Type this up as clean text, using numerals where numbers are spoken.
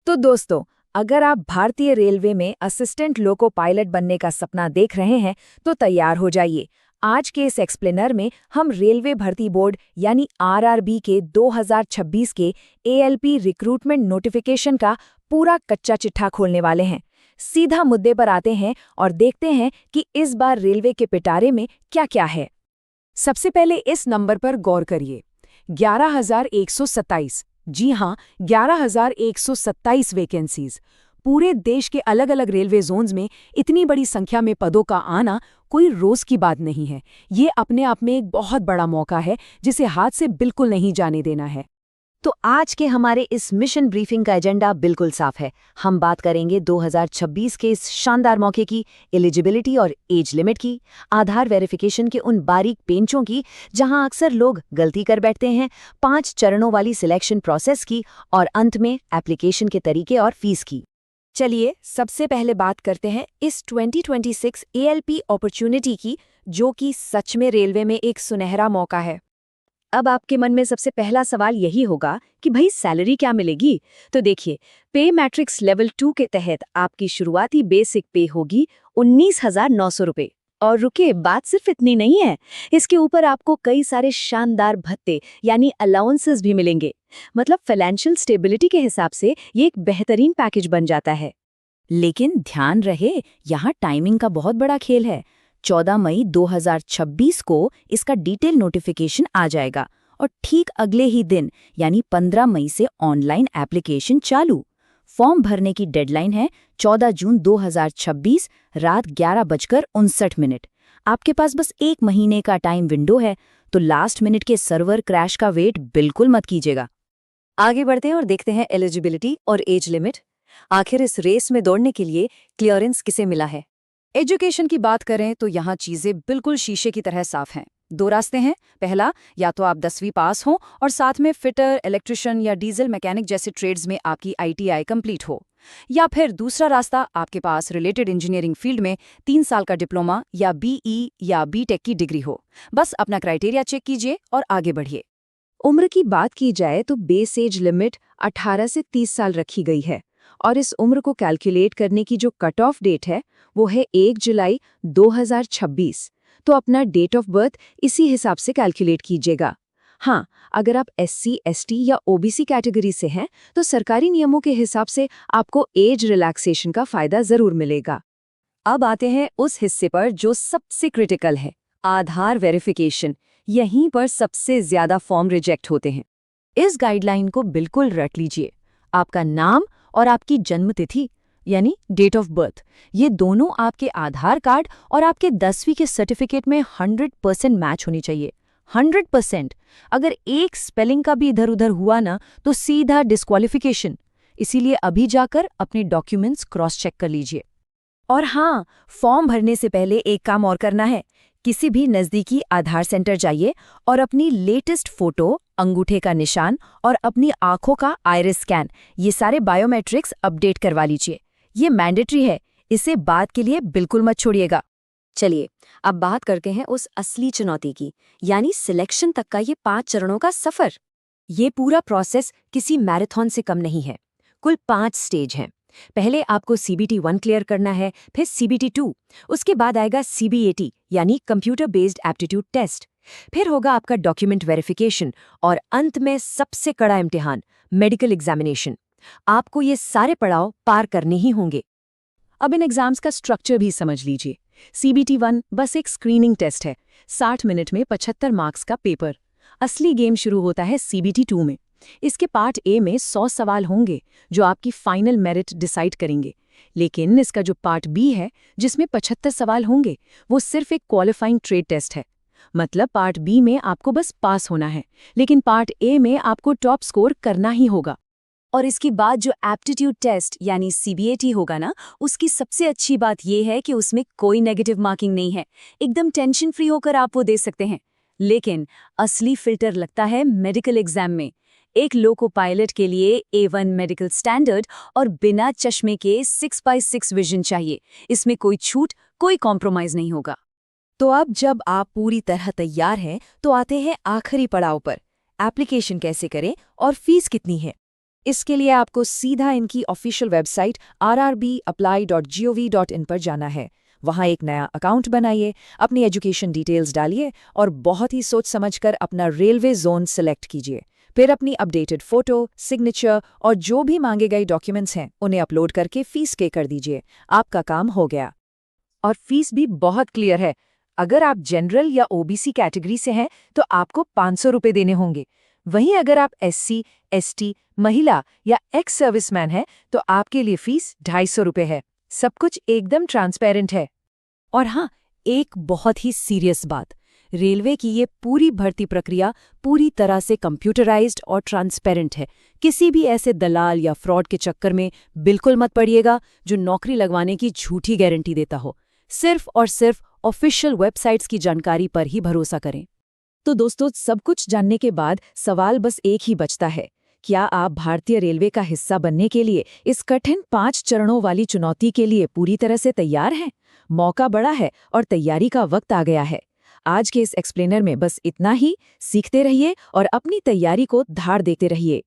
तो दोस्तों, अगर आप भारतीय रेलवे में असिस्टेंट लोको पायलट बनने का सपना देख रहे हैं तो तैयार हो जाइए। आज के इस एक्सप्लेनर में हम रेलवे भर्ती बोर्ड यानी आरआरबी के 2026 के एएलपी रिक्रूटमेंट नोटिफिकेशन का पूरा कच्चा चिट्ठा खोलने वाले हैं। सीधा मुद्दे पर आते हैं और देखते हैं कि इस बार रेलवे के पिटारे में क्या-क्या है। सबसे पहले इस नंबर पर गौर करिए, 11,127। जी हाँ, 11,127 वैकेंसीज। पूरे देश के अलग अलग रेलवे जोन्स में इतनी बड़ी संख्या में पदों का आना कोई रोज की बात नहीं है। ये अपने आप में एक बहुत बड़ा मौका है जिसे हाथ से बिल्कुल नहीं जाने देना है। तो आज के हमारे इस मिशन ब्रीफिंग का एजेंडा बिल्कुल साफ है। हम बात करेंगे 2026 के इस शानदार मौके की, एलिजिबिलिटी और एज लिमिट की, आधार वेरिफिकेशन के उन बारीक पेंचों की जहां अक्सर लोग गलती कर बैठते हैं, 5 चरणों वाली सिलेक्शन प्रोसेस की, और अंत में एप्लीकेशन के तरीके और फीस की। चलिए सबसे पहले बात करते हैं इस 2026 एएलपी अपॉर्चुनिटी की, जो कि सच में रेलवे में एक सुनहरा मौका है। अब आपके मन में सबसे पहला सवाल यही होगा कि भाई सैलरी क्या मिलेगी। तो देखिए, पे मैट्रिक्स लेवल 2 के तहत आपकी शुरुआती बेसिक पे होगी 19,900 रुपये। और रुके, बात सिर्फ इतनी नहीं है, इसके ऊपर आपको कई सारे शानदार भत्ते यानी अलाउंसेस भी मिलेंगे। मतलब फाइनेंशियल स्टेबिलिटी के हिसाब से ये एक बेहतरीन पैकेज बन जाता है। लेकिन ध्यान रहे, यहाँ टाइमिंग का बहुत बड़ा खेल है। 14 मई 2026 को इसका डिटेल नोटिफिकेशन आ जाएगा और ठीक अगले ही दिन यानी 15 मई से ऑनलाइन एप्लीकेशन चालू। फॉर्म भरने की डेडलाइन है 14 जून 2026 रात 11:59। आपके पास बस 1 महीने का टाइम विंडो है, तो लास्ट मिनट के सर्वर क्रैश का वेट बिल्कुल मत कीजिएगा। आगे बढ़ते हैं और देखते हैं एलिजिबिलिटी और एज लिमिट। आखिर इस रेस में दौड़ने के लिए क्लियरेंस किसे मिला है। एजुकेशन की बात करें तो यहाँ चीजें बिल्कुल शीशे की तरह साफ हैं। 2 रास्ते हैं। पहला, या तो आप 10वीं पास हो और साथ में फिटर, इलेक्ट्रिशियन या डीजल मैकेनिक जैसे ट्रेड्स में आपकी आईटीआई कंप्लीट हो, या फिर दूसरा रास्ता, आपके पास रिलेटेड इंजीनियरिंग फील्ड में 3 साल का डिप्लोमा या बीई या बीटेक की डिग्री हो। बस अपना क्राइटेरिया चेक कीजिए और आगे बढ़िए। उम्र की बात की जाए तो बेस एज लिमिट 18 से 30 साल रखी गई है, और इस उम्र को कैलकुलेट करने की जो कट ऑफ डेट है वो है 1 जुलाई 2026। तो अपना डेट ऑफ बर्थ इसी हिसाब से कैलकुलेट कीजिएगा। हाँ, अगर आप एससी, एसटी या ओबीसी कैटेगरी से हैं तो सरकारी नियमों के हिसाब से आपको एज रिलैक्सेशन का फायदा जरूर मिलेगा। अब आते हैं उस हिस्से पर जो सबसे क्रिटिकल है, आधार वेरिफिकेशन। यहीं पर सबसे ज्यादा फॉर्म रिजेक्ट होते हैं। इस गाइडलाइन को बिल्कुल रट लीजिए। आपका नाम और आपकी जन्म तिथि यानी डेट ऑफ बर्थ, ये दोनों आपके आधार कार्ड और आपके 10वीं के सर्टिफिकेट में 100% मैच होनी चाहिए। 100%। अगर एक स्पेलिंग का भी इधर उधर हुआ ना तो सीधा डिस्क्वालिफिकेशन। इसीलिए अभी जाकर अपने डॉक्यूमेंट्स क्रॉस चेक कर लीजिए। और हाँ, फॉर्म भरने से पहले एक काम और करना है। किसी भी नज़दीकी आधार सेंटर जाइए और अपनी लेटेस्ट फोटो, अंगूठे का निशान और अपनी आंखों का आइरिस स्कैन, ये सारे बायोमेट्रिक्स अपडेट करवा लीजिए। ये मैंडेटरी है, इसे बाद के लिए बिल्कुल मत छोड़िएगा। चलिए, अब बात करते हैं उस असली चुनौती की, यानी सिलेक्शन तक का ये 5 चरणों का सफर। ये पूरा प्रोसेस किसी मैराथन से कम नहीं है। कुल 5 स्टेज हैं। पहले आपको CBT 1 क्लियर करना है, फिर CBT 2, उसके बाद आएगा CBAT यानी कंप्यूटर बेस्ड एप्टीट्यूड टेस्ट, फिर होगा आपका डॉक्यूमेंट वेरिफिकेशन और अंत में सबसे कड़ा इम्तिहान, मेडिकल एग्जामिनेशन। आपको ये सारे पड़ाव पार करने ही होंगे। अब इन एग्जाम्स का स्ट्रक्चर भी समझ लीजिए। CBT 1 बस एक स्क्रीनिंग टेस्ट है, 60 मिनट में 75 मार्क्स का पेपर। असली गेम शुरू होता है CBT 2 में। इसके पार्ट ए में 100 सवाल होंगे जो आपकी फाइनल मेरिट डिसाइड करेंगे। लेकिन इसका जो पार्ट बी है, जिसमें 75 सवाल होंगे, वो सिर्फ एक क्वालिफाइंग ट्रेड टेस्ट है। मतलब पार्ट बी में आपको बस पास होना है, लेकिन पार्ट ए में आपको टॉप स्कोर करना ही होगा। और इसके बाद जो एप्टीट्यूड टेस्ट यानी CBAT होगा ना, उसकी सबसे अच्छी बात यह है कि उसमें कोई नेगेटिव मार्किंग नहीं है। एकदम टेंशन फ्री होकर आप वो दे सकते हैं। लेकिन असली फिल्टर लगता है मेडिकल एग्जाम में। एक लोको पायलट के लिए A1 मेडिकल स्टैंडर्ड और बिना चश्मे के 6x6 विजन चाहिए। इसमें कोई छूट, कोई कॉम्प्रोमाइज नहीं होगा। तो अब जब आप पूरी तरह तैयार हैं तो आते हैं आखिरी पड़ाव पर, एप्लीकेशन कैसे करें और फीस कितनी है। इसके लिए आपको सीधा इनकी ऑफिशियल वेबसाइट rrbapply.gov.in पर जाना है। वहाँ एक नया अकाउंट बनाइए, अपनी एजुकेशन डिटेल्स डालिए और बहुत ही सोच समझकर अपना रेलवे जोन सिलेक्ट कीजिए। फिर अपनी अपडेटेड फोटो, सिग्नेचर और जो भी मांगे गए डॉक्यूमेंट्स हैं उन्हें अपलोड करके फीस पे कर दीजिए। आपका काम हो गया। और फीस भी बहुत क्लियर है। अगर आप जनरल या ओबीसी कैटेगरी से हैं तो आपको 500 रुपये देने होंगे। वहीं अगर आप एससी, एसटी, महिला या एक्स सर्विसमैन हैं तो आपके लिए फीस 250 रुपये है। सब कुछ एकदम ट्रांसपेरेंट है। और हाँ, एक बहुत ही सीरियस बात, रेलवे की ये पूरी भर्ती प्रक्रिया पूरी तरह से कंप्यूटराइज्ड और ट्रांसपेरेंट है। किसी भी ऐसे दलाल या फ्रॉड के चक्कर में बिल्कुल मत पड़िएगा जो नौकरी लगवाने की झूठी गारंटी देता हो। सिर्फ और सिर्फ ऑफिशियल वेबसाइट्स की जानकारी पर ही भरोसा करें। तो दोस्तों, सब कुछ जानने के बाद सवाल बस एक ही बचता है। क्या आप भारतीय रेलवे का हिस्सा बनने के लिए इस कठिन 5 चरणों वाली चुनौती के लिए पूरी तरह से तैयार हैं? मौका बड़ा है और तैयारी का वक्त आ गया है। आज के इस एक्सप्लेनर में बस इतना ही। सीखते रहिए और अपनी तैयारी को धार देते रहिए।